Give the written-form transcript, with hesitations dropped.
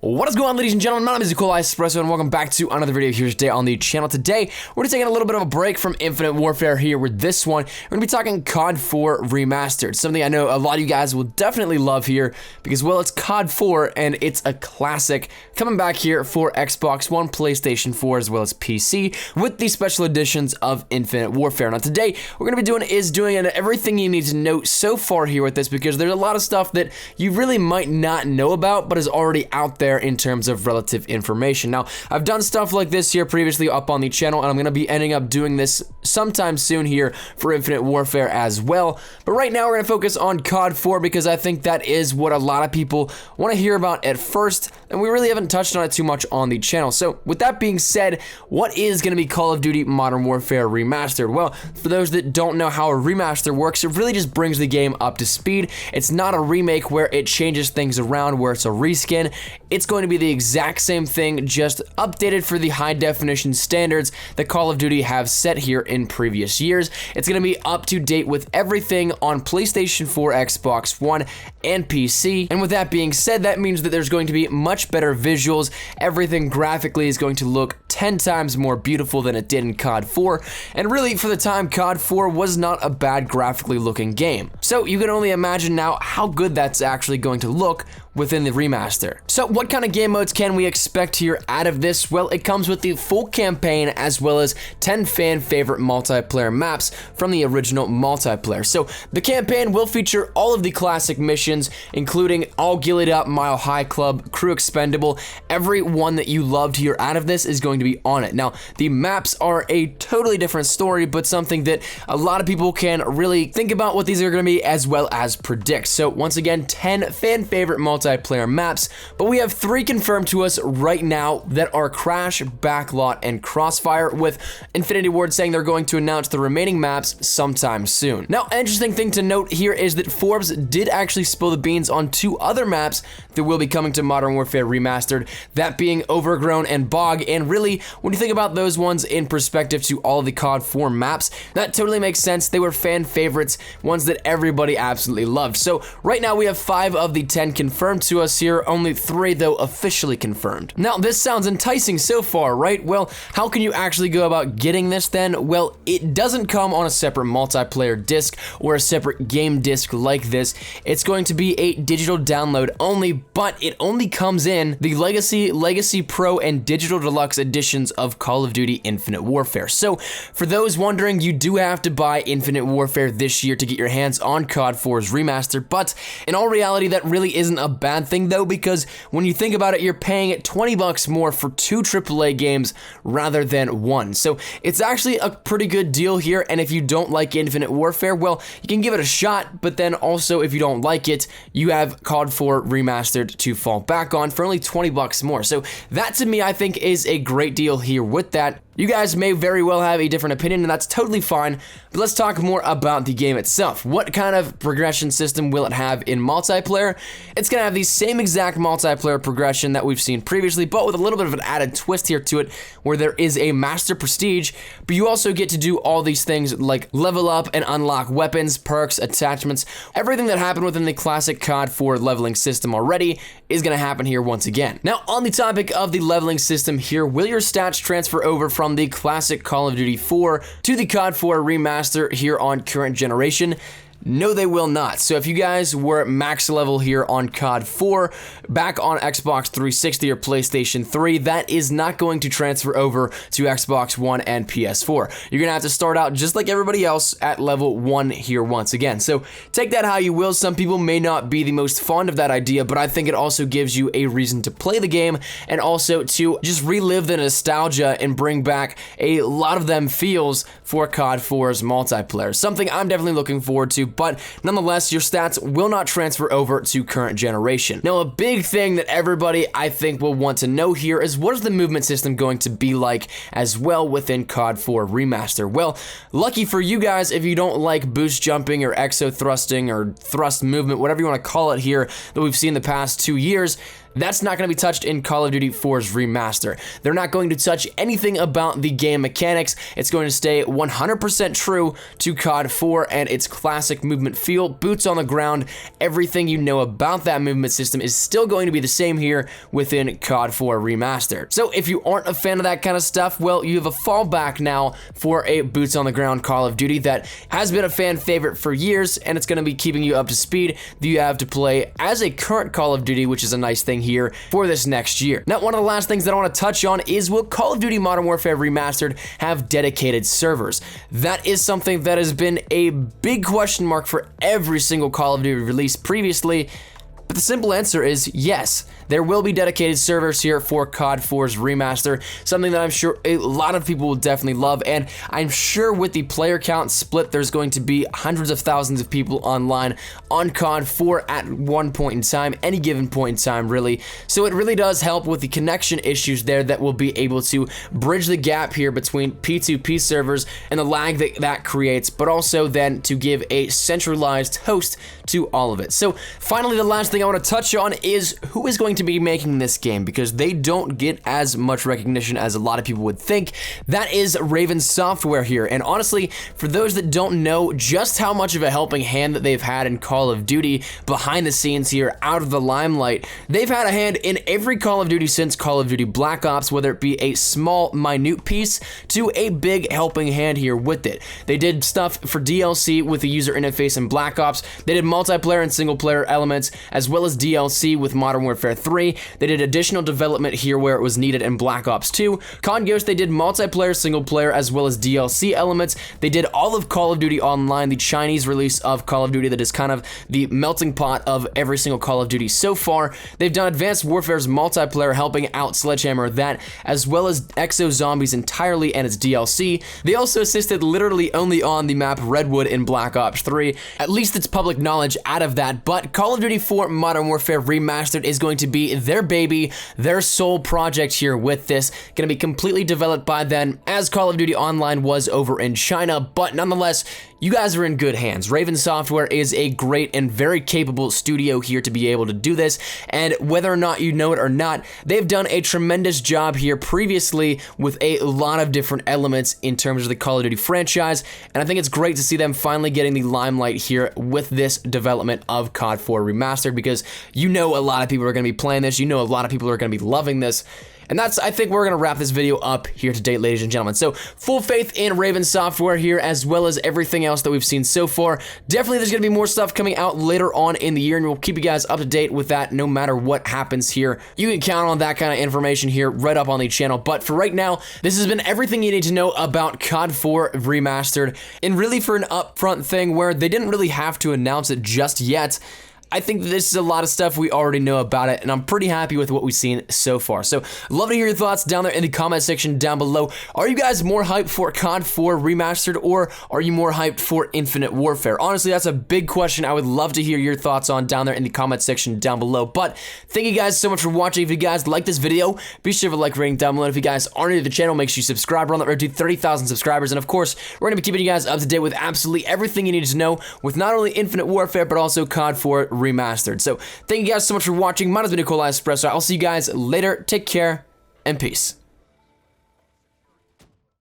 What is going on, ladies and gentlemen? My name is Espresso, and welcome back to another video here today on the channel. Today, we're taking a little bit of a break from Infinite Warfare here with this one. We're going to be talking COD 4 Remastered, something I know a lot of you guys will definitely love here because, well, it's COD 4 and it's a classic coming back here for Xbox One, PlayStation 4, as well as PC with the special editions of Infinite Warfare. Now, today, we're going to be doing everything you need to know so far here with this because there's a lot of stuff that you really might not know about but is already out there in terms of relative information. Now, I've done stuff like this here previously up on the channel, and I'm going to be ending up doing this sometime soon here for Infinite Warfare as well. But right now, we're going to focus on COD 4 because I think that is what a lot of people want to hear about at first, and we really haven't touched on it too much on the channel. So, with that being said, what is going to be Call of Duty Modern Warfare Remastered? Well, for those that don't know how a remaster works, it really just brings the game up to speed. It's not a remake where it changes things around, where it's a reskin. It's going to be the exact same thing, just updated for the high definition standards that Call of Duty have set here in previous years. It's going to be up to date with everything on PlayStation 4, Xbox One, and PC. And with that being said, that means that there's going to be much better visuals. Everything graphically is going to look 10 times more beautiful than it did in COD 4. And really, for the time, COD 4 was not a bad graphically looking game. So you can only imagine now how good that's actually going to look within the remaster. So what kind of game modes can we expect here out of this? Well, it comes with the full campaign as well as 10 fan favorite multiplayer maps from the original multiplayer. So the campaign will feature all of the classic missions, including All Gillied Up, Mile High Club, Crew Expendable. Every one that you loved here out of this is going to be on it. Now, the maps are a totally different story, but something that a lot of people can really think about what these are going to be as well as predict. So once again, 10 fan favorite multiplayer maps, but we have 3 confirmed to us right now that are Crash, Backlot, and Crossfire, with Infinity Ward saying they're going to announce the remaining maps sometime soon. Now, an interesting thing to note here is that Forbes did actually spill the beans on 2 other maps that will be coming to Modern Warfare Remastered, that being Overgrown and Bog, and really, when you think about those ones in perspective to all of the COD 4 maps, that totally makes sense. They were fan favorites, ones that everybody absolutely loved. So right now we have 5 of the 10 confirmed to us here, only 3 though officially confirmed. Now, this sounds enticing so far, right? Well, how can you actually go about getting this then? Well, it doesn't come on a separate multiplayer disc or a separate game disc like this. It's going to be a digital download only, but it only comes in the Legacy Pro, and Digital Deluxe editions of Call of Duty Infinite Warfare. So, for those wondering, you do have to buy Infinite Warfare this year to get your hands on COD 4's remaster, but in all reality, that really isn't a bad thing though, because when you think about it, you're paying $20 more for 2 AAA games rather than 1. So it's actually a pretty good deal here, and if you don't like Infinite Warfare, well, you can give it a shot, but then also if you don't like it, you have COD 4 Remastered to fall back on for only $20 more. So that to me, I think, is a great deal here with that. You guys may very well have a different opinion, and that's totally fine, but let's talk more about the game itself. What kind of progression system will it have in multiplayer? It's going to have the same exact multiplayer progression that we've seen previously, but with a little bit of an added twist here to it, where there is a Master Prestige, but you also get to do all these things like level up and unlock weapons, perks, attachments. Everything that happened within the classic COD 4 leveling system already is going to happen here once again. Now, on the topic of the leveling system here, will your stats transfer over from the classic Call of Duty 4 to the COD 4 remaster here on current generation? No, they will not. So if you guys were max level here on COD 4 back on Xbox 360 or PlayStation 3, that is not going to transfer over to Xbox One and PS4. You're going to have to start out just like everybody else at level 1 here once again. So take that how you will. Some people may not be the most fond of that idea, but I think it also gives you a reason to play the game and also to just relive the nostalgia and bring back a lot of them feels for COD 4's multiplayer. Something I'm definitely looking forward to, but nonetheless, your stats will not transfer over to current generation. Now, a big thing that everybody, I think, will want to know here is what is the movement system going to be like as well within COD 4 Remaster? Well, lucky for you guys, if you don't like boost jumping or exo thrusting or thrust movement, whatever you want to call it here, that we've seen the past 2 years, That's not going to be touched in Call of Duty 4's remaster. They're not going to touch anything about the game mechanics. It's going to stay 100% true to COD 4 and its classic movement feel, boots on the ground. Everything you know about that movement system is still going to be the same here within COD 4 Remastered. So if you aren't a fan of that kind of stuff, well, you have a fallback now for a boots on the ground Call of Duty that has been a fan favorite for years, and it's going to be keeping you up to speed that you have to play as a current Call of Duty, which is a nice thing here for this next year. Now, one of the last things that I want to touch on is, will Call of Duty Modern Warfare Remastered have dedicated servers? That is something that has been a big question mark for every single Call of Duty release previously, but the simple answer is yes. There will be dedicated servers here for COD 4's remaster, something that I'm sure a lot of people will definitely love, and I'm sure with the player count split, there's going to be hundreds of thousands of people online on COD 4 at one point in time, any given point in time, really. So it really does help with the connection issues there that will be able to bridge the gap here between P2P servers and the lag that creates, but also then to give a centralized host to all of it. So finally, the last thing I want to touch on is who is going to be making this game, because they don't get as much recognition as a lot of people would think. That is Raven Software here, and honestly, for those that don't know just how much of a helping hand that they've had in Call of Duty behind the scenes here, out of the limelight, they've had a hand in every Call of Duty since Call of Duty Black Ops, whether it be a small, minute piece to a big helping hand here with it. They did stuff for DLC with the user interface in Black Ops. They did multiplayer and single player elements, as well as DLC with Modern Warfare 3. They did additional development here where it was needed in Black Ops 2. COD Ghost, they did multiplayer, single player, as well as DLC elements. They did all of Call of Duty Online, the Chinese release of Call of Duty that is kind of the melting pot of every single Call of Duty so far. They've done Advanced Warfare's multiplayer, helping out Sledgehammer that, as well as Exo Zombies entirely and its DLC. They also assisted literally only on the map Redwood in Black Ops 3. At least it's public knowledge out of that, but Call of Duty 4 Modern Warfare Remastered is going to be their baby, their sole project here with this. Going to be completely developed by them, as Call of Duty Online was over in China, but nonetheless, you guys are in good hands. Raven Software is a great and very capable studio here to be able to do this, and whether or not you know it or not, they've done a tremendous job here previously with a lot of different elements in terms of the Call of Duty franchise, and I think it's great to see them finally getting the limelight here with this development of COD 4 Remastered, because you know a lot of people are going to be playing this, you know a lot of people are going to be loving this. And that's, I think we're going to wrap this video up here today, ladies and gentlemen. So, full faith in Raven Software here, as well as everything else that we've seen so far. Definitely there's going to be more stuff coming out later on in the year, and we'll keep you guys up to date with that no matter what happens here. You can count on that kind of information here right up on the channel. But for right now, this has been everything you need to know about COD 4 Remastered. And really for an upfront thing where they didn't really have to announce it just yet, I think this is a lot of stuff we already know about it, and I'm pretty happy with what we've seen so far. So, love to hear your thoughts down there in the comment section down below. Are you guys more hyped for COD 4 Remastered, or are you more hyped for Infinite Warfare? Honestly, that's a big question I would love to hear your thoughts on down there in the comment section down below. But, thank you guys so much for watching. If you guys like this video, be sure to like, rating down below. If you guys aren't new to the channel, make sure you subscribe. We're on that road to 30,000 subscribers, and of course, we're going to be keeping you guys up to date with absolutely everything you need to know with not only Infinite Warfare, but also COD 4 Remastered. So, thank you guys so much for watching. My name has been Nikolai Espresso. I'll see you guys later. Take care, and peace.